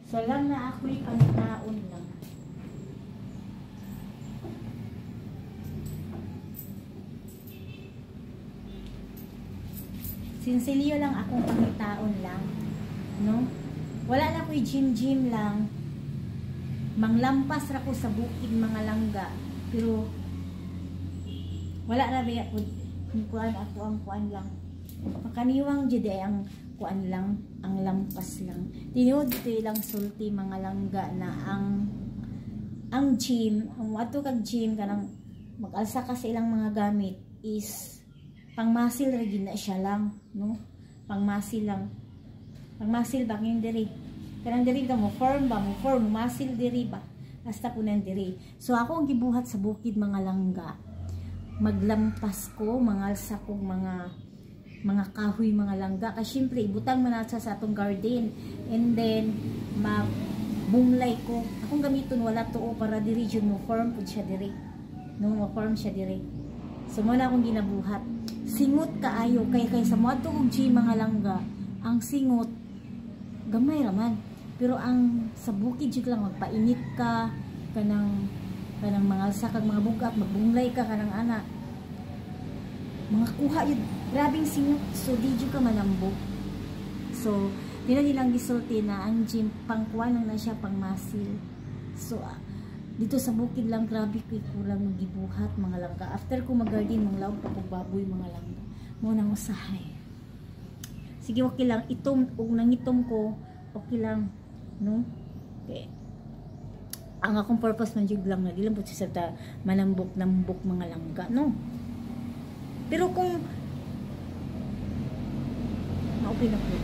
So lang na ako'y pangitaon lang. Sinsilyo lang akong pangitaon lang. No? Wala na ako'y gym lang. Manglampas ra ko sa bukid mga langga. Pero wala na ba ako kuan ato ang kuan lang. Makaniwang jud ang kuan lang, ang lampas lang. Tinuod ko lang sulti mga langga na ang gym, ang ato kag gym kanang mag-alsa ka sa ilang mga gamit is pangmasil ra gid na siya lang, no? Pangmasil lang. Pangmasil ba yung diri? Kanang diri ka mo form ba, mo form masil diri ba? Basta po nang diri. So ako ang gibuhat sa bukid mga langga. Maglampas ko, mangalsa kong mga kahoy, mga langga. Kasi syempre, ibutang manatsa sa atong garden. And then, mabunglay ko. Akong gamiton, wala to para diri dyan mo form po siya diri. No, mo form siya diri. So, muna akong ginabuhat. Singot kaayo. Kay sa mga tuog mga langga, ang singot, gamay raman. Pero ang sa bukid dyan lang, magpainit ka, kanang mangalsa kag mga bugat, magbunglay ka kanang anak. Mga kuha yun, grabing singot, so di dyan ka malambog. So, nilang gisulti na ang gym, pangkuha lang na siya, pang masil. So, dito sa bukid lang, grabe ko kurang magibuhat mga langga. After ko mag-garden, mga laog pa baboy mga langga. Muna mo sahay. Sige, okay lang, itom, nangitom ko, okay lang, no? Okay. Ang akong purpose man jud lang na di lang po siya sa manambok-nambok mga langga, no? Pero kung okay na po.